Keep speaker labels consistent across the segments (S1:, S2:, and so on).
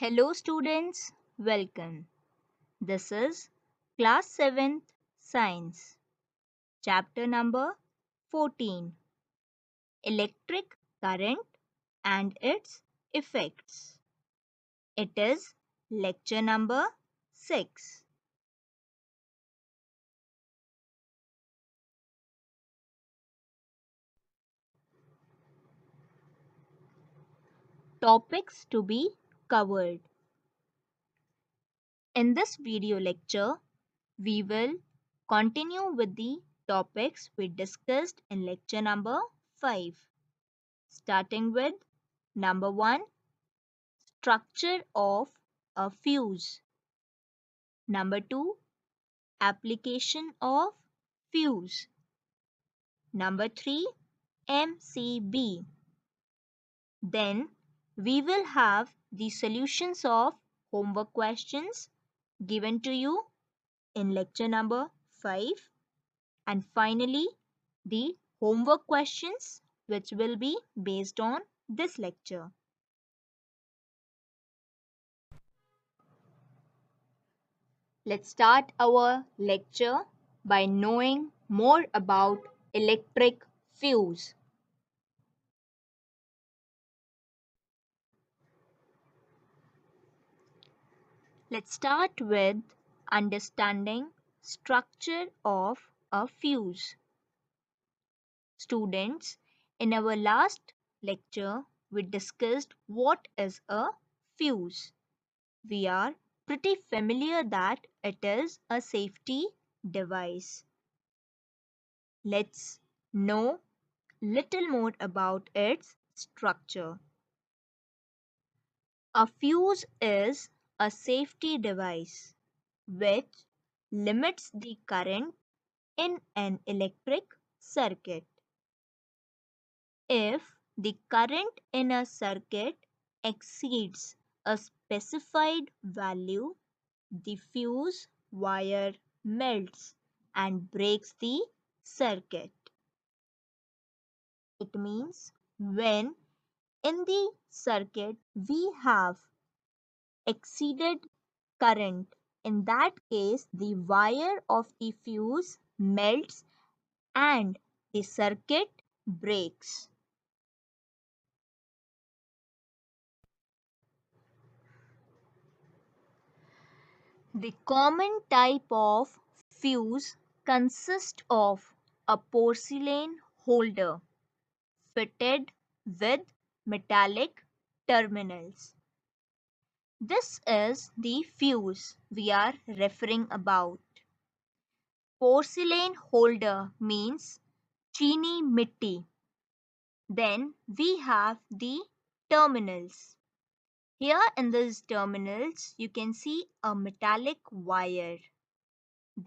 S1: Hello students, welcome. This is class 7th Science, chapter number 14, Electric Current and its Effects. It is lecture number 6. Topics to be covered. In this video lecture, we will continue with the topics we discussed in lecture number 5, starting with number 1, structure of a fuse. Number 2, application of fuse. Number 3, MCB. Then we will have the solutions of homework questions given to you in lecture number 5, and finally the homework questions which will be based on this lecture. Let's start our lecture by knowing more about electric fuse. Let's start with understanding structure of a fuse. Students, in our last lecture, we discussed what is a fuse. We are pretty familiar that it is a safety device. Let's know little more about its structure. A fuse is a safety device which limits the current in an electric circuit. If the current in a circuit exceeds a specified value, the fuse wire melts and breaks the circuit. It means when in the circuit we have exceeded current, in that case the wire of the fuse melts and the circuit breaks. The common type of fuse consists of a porcelain holder fitted with metallic terminals. This is the fuse we are referring about. Porcelain holder means chini mitti. Then we have the terminals. Here in these terminals you can see a metallic wire.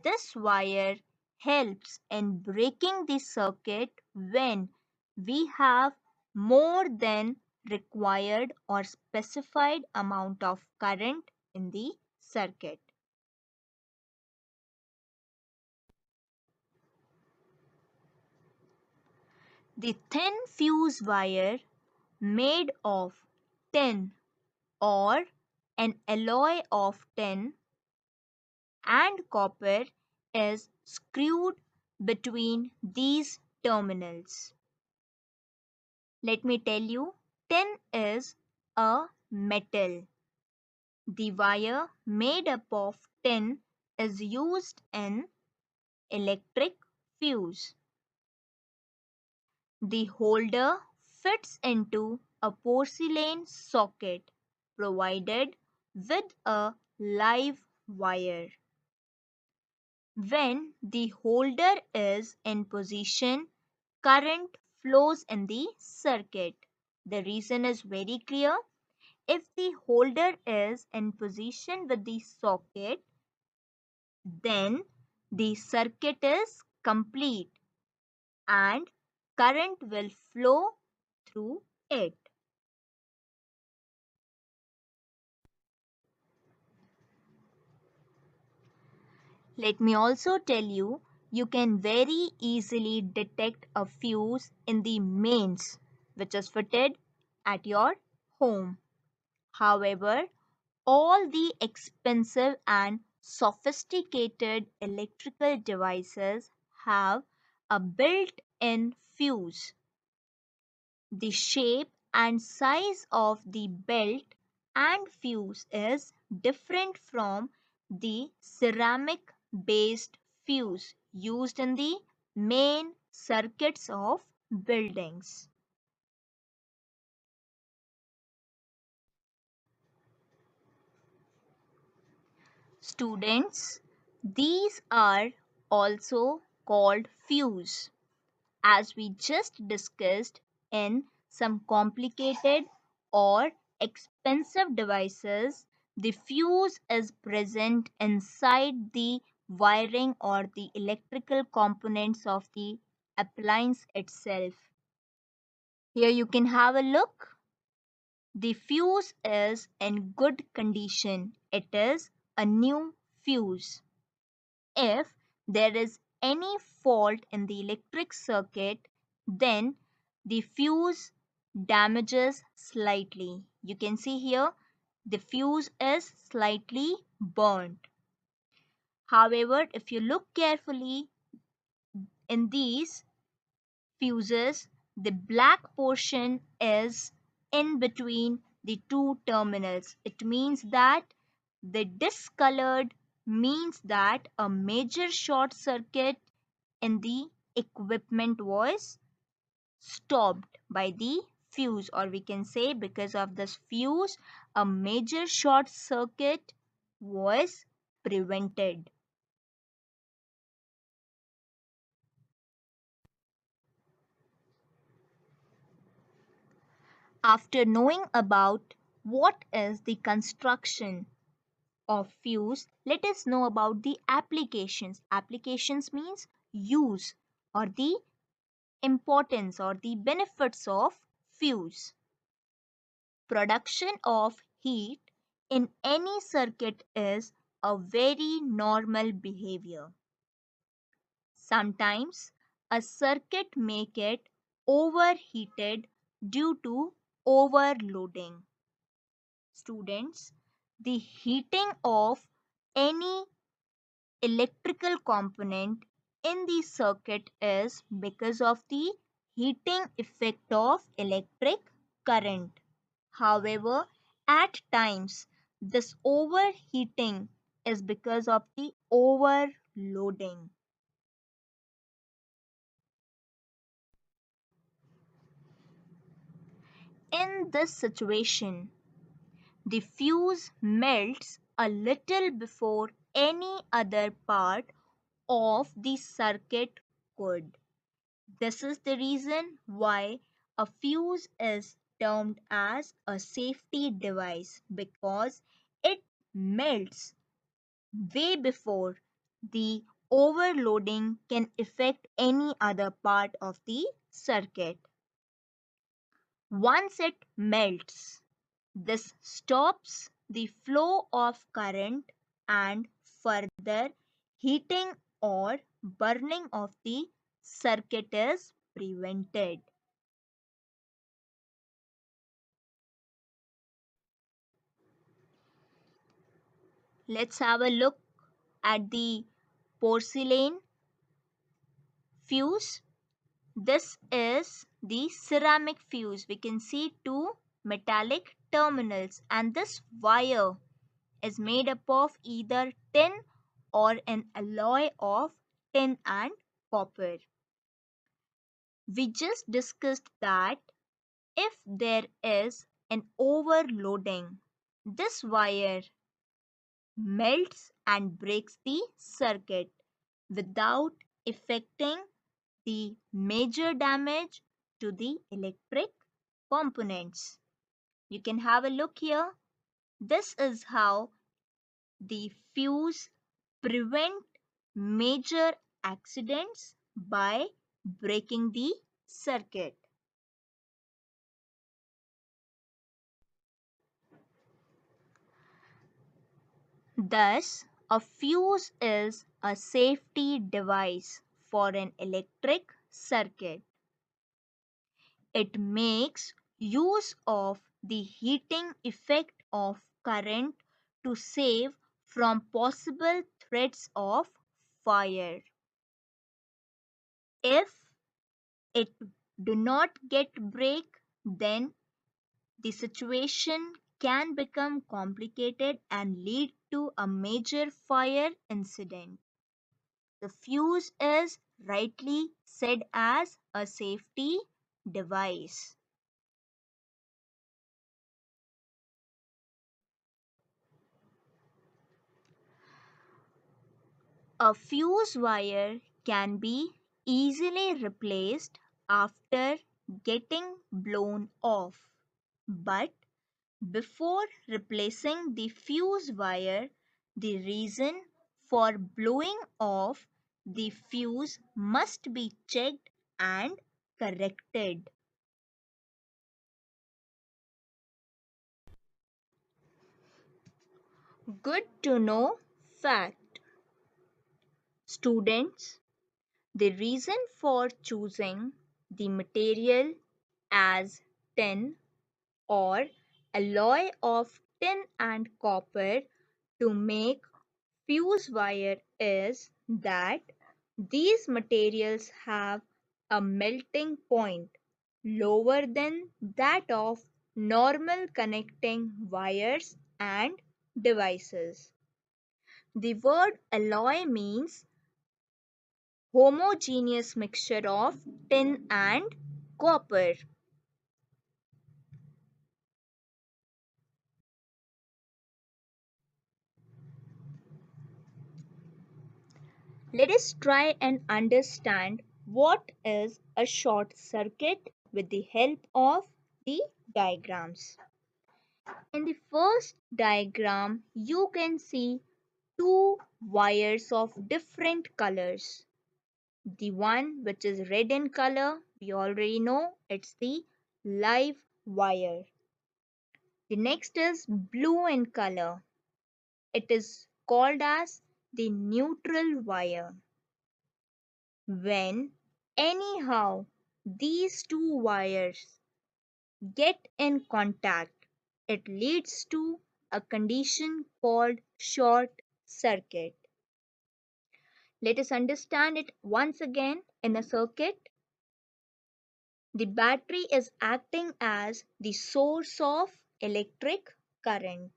S1: This wire helps in breaking the circuit when we have more than required or specified amount of current in the circuit. The thin fuse wire made of tin or an alloy of tin and copper is screwed between these terminals. Let me tell you, tin is a metal. The wire made up of tin is used in electric fuse. The holder fits into a porcelain socket provided with a live wire. When the holder is in position, current flows in the circuit. The reason is very clear. If the holder is in position with the socket, then the circuit is complete and current will flow through it. Let me also tell you, you can very easily detect a fuse in the mains which is fitted at your home. However, All the expensive and sophisticated electrical devices have a built-in fuse. The shape and size of the belt and fuse is different from the ceramic based fuse used in the main circuits of buildings. Students, these are also called fuse. As we just discussed, in some complicated or expensive devices, the fuse is present inside the wiring or the electrical components of the appliance itself. Here you can have a look. The fuse is in good condition. It is a new fuse. If there is any fault in the electric circuit, then the fuse damages slightly. You can see here the fuse is slightly burnt. However, if you look carefully in these fuses, the black portion is in between the two terminals. It means that the discolored means that a major short circuit in the equipment was stopped by the fuse, or we can say because of this fuse a major short circuit was prevented. After knowing about what is the construction of fuse, let us know about the applications. Applications means use or the importance or the benefits of fuse. Production of heat in any circuit is a very normal behavior. Sometimes a circuit may get overheated due to overloading. Students, the heating of any electrical component in the circuit is because of the heating effect of electric current. However, at times this overheating is because of the overloading. In this situation, the fuse melts a little before any other part of the circuit could. This is the reason why a fuse is termed as a safety device, because it melts way before the overloading can affect any other part of the circuit. Once it melts, this stops the flow of current and further heating or burning of the circuit is prevented. Let's have a look at the porcelain fuse. This is the ceramic fuse. We can see two metallic terminals, and this wire is made up of either tin or an alloy of tin and copper. We just discussed that if there is an overloading, this wire melts and breaks the circuit without affecting the major damage to the electric components. You can have a look here. This is how the fuse prevent major accidents by breaking the circuit. Thus, a fuse is a safety device for an electric circuit. It makes use of the heating effect of current to save from possible threats of fire. If it do not get break, then the situation can become complicated and lead to a major fire incident. The fuse is rightly said as a safety device. A fuse wire can be easily replaced after getting blown off. But before replacing the fuse wire, the reason for blowing off the fuse must be checked and corrected. Good to know fact. Students, the reason for choosing the material as tin or alloy of tin and copper to make fuse wire is that these materials have a melting point lower than that of normal connecting wires and devices. The word alloy means homogeneous mixture of tin and copper. Let us try and understand what is a short circuit with the help of the diagrams. In the first diagram, you can see two wires of different colors. The one which is red in color, we already know it's the live wire. The next is blue in color. It is called as the neutral wire. When anyhow these two wires get in contact, it leads to a condition called short circuit. Let us understand it once again. In a circuit, the battery is acting as the source of electric current.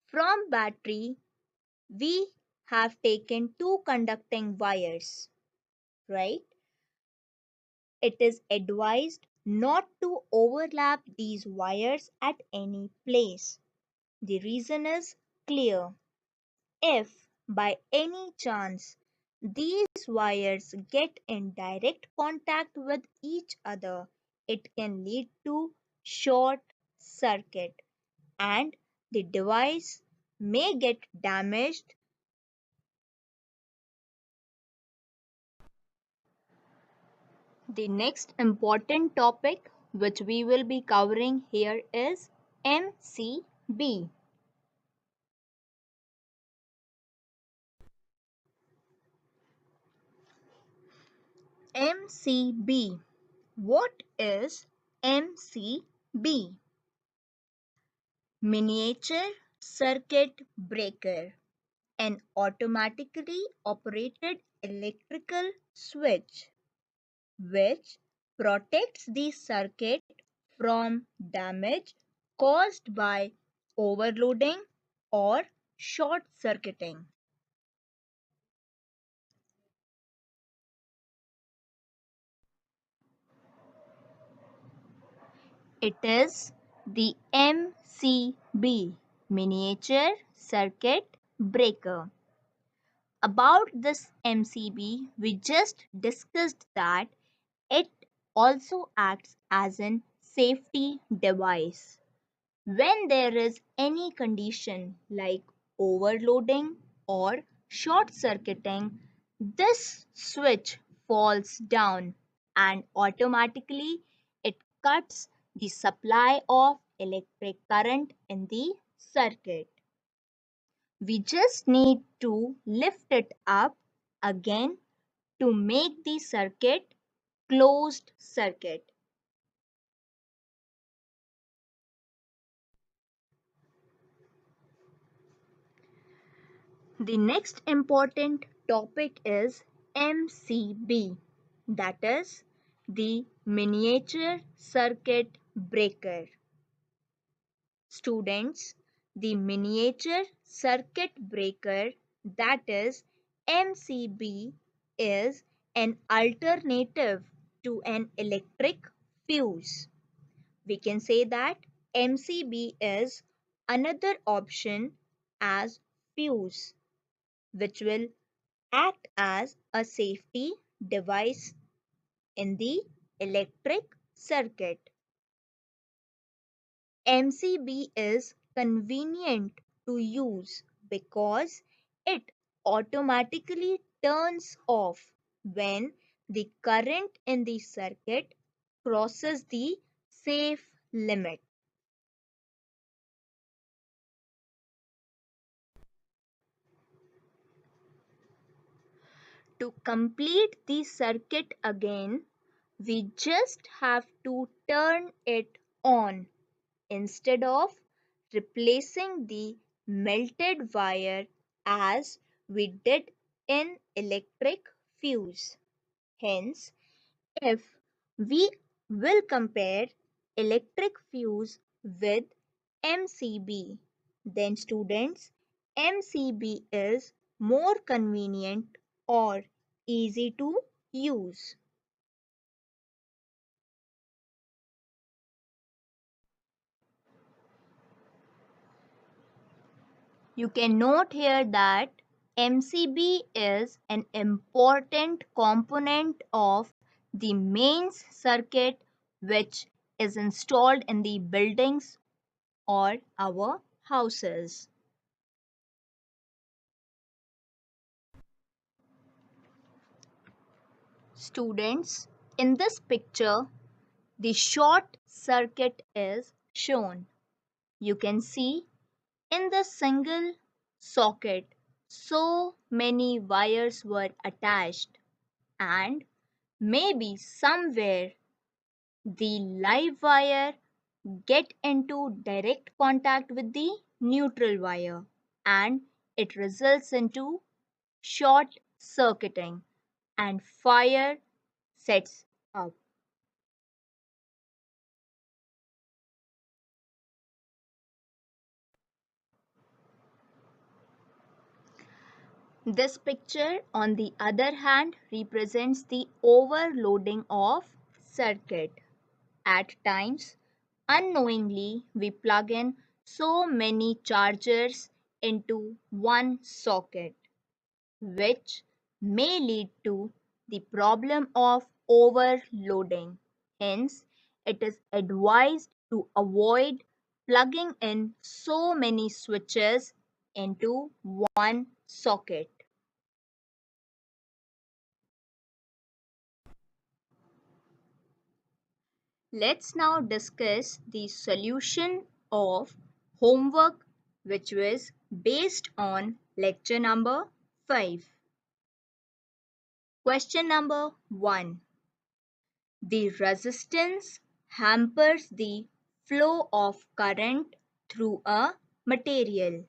S1: From battery, we have taken two conducting wires, right? It is advised not to overlap these wires at any place. The reason is clear. If by any chance these wires get in direct contact with each other, it can lead to short circuit and the device may get damaged. The next important topic which we will be covering here is MCB. MCB. What is MCB? Miniature circuit breaker, an automatically operated electrical switch which protects the circuit from damage caused by overloading or short circuiting. It is the MCB, miniature circuit breaker. About this MCB, we just discussed that it also acts as an safety device. When there is any condition like overloading or short circuiting, this switch falls down and automatically it cuts the supply of electric current in the circuit. We just need to lift it up again to make the circuit closed circuit. The next important topic is MCB, that is the miniature circuit breaker. Students, the miniature circuit breaker, that is MCB, is an alternative to an electric fuse. We can say that MCB is another option as fuse, which will act as a safety device in the electric circuit. MCB is convenient to use because it automatically turns off when the current in the circuit crosses the safe limit. To complete the circuit again, we just have to turn it on instead of replacing the melted wire as we did in electric fuse. Hence, if we will compare electric fuse with MCB, then students, MCB is more convenient or easy to use. You can note here that MCB is an important component of the mains circuit which is installed in the buildings or our houses. Students, in this picture, the short circuit is shown. You can see in the single socket, so many wires were attached, and maybe somewhere the live wire get into direct contact with the neutral wire, and it results into short circuiting and fire sets up. This picture, on the other hand, represents the overloading of circuit. At times, unknowingly, we plug in so many chargers into one socket, which may lead to the problem of overloading. Hence, it is advised to avoid plugging in so many switches into one socket. Let's now discuss the solution of homework which was based on lecture number 5. Question number 1. The resistance hampers the flow of current through a material.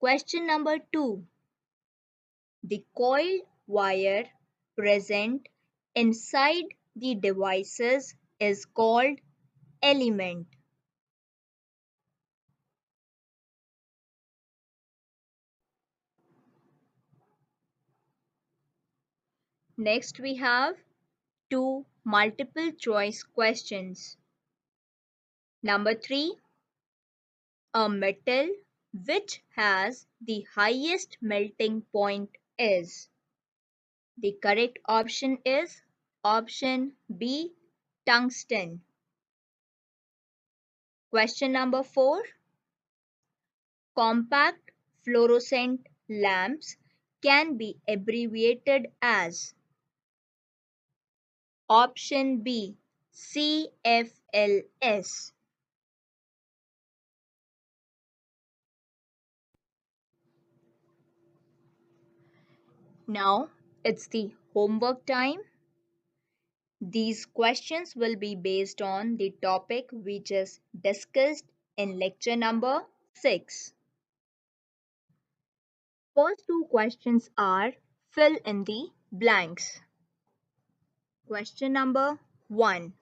S1: Question number 2. The coiled wire present inside the devices is called element. Next we have two multiple choice questions. Number 3. A metal which has the highest melting point is. The correct option is option B, tungsten. Question number 4. Compact fluorescent lamps can be abbreviated as. Option B, CFLS. Now it's the homework time. These questions will be based on the topic we just discussed in lecture number 6. First two questions are fill in the blanks. Question number 1.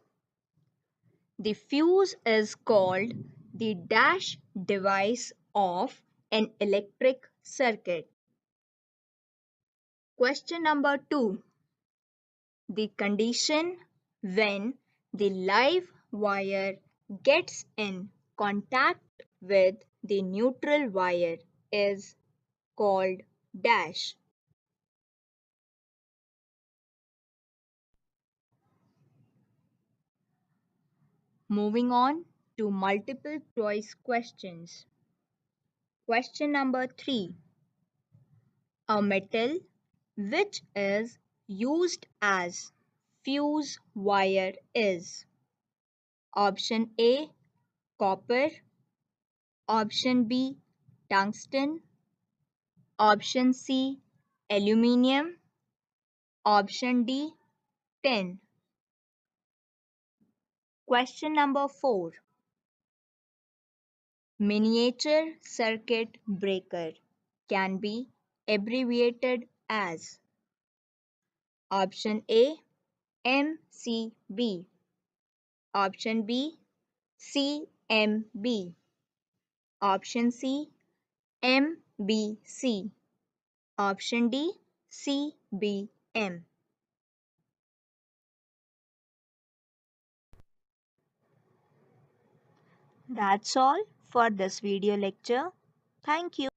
S1: The fuse is called the dash device of an electric circuit. Question number 2. The condition when the live wire gets in contact with the neutral wire is called dash. Moving on to multiple choice questions. Question number 3. A metal which is used as fuse wire is option A copper, option B tungsten, option C aluminium, option D tin. Question number 4. Miniature circuit breaker can be abbreviated as option A MCB, option B CMB, option C MBC, option D CBM. That's all for this video lecture. Thank you.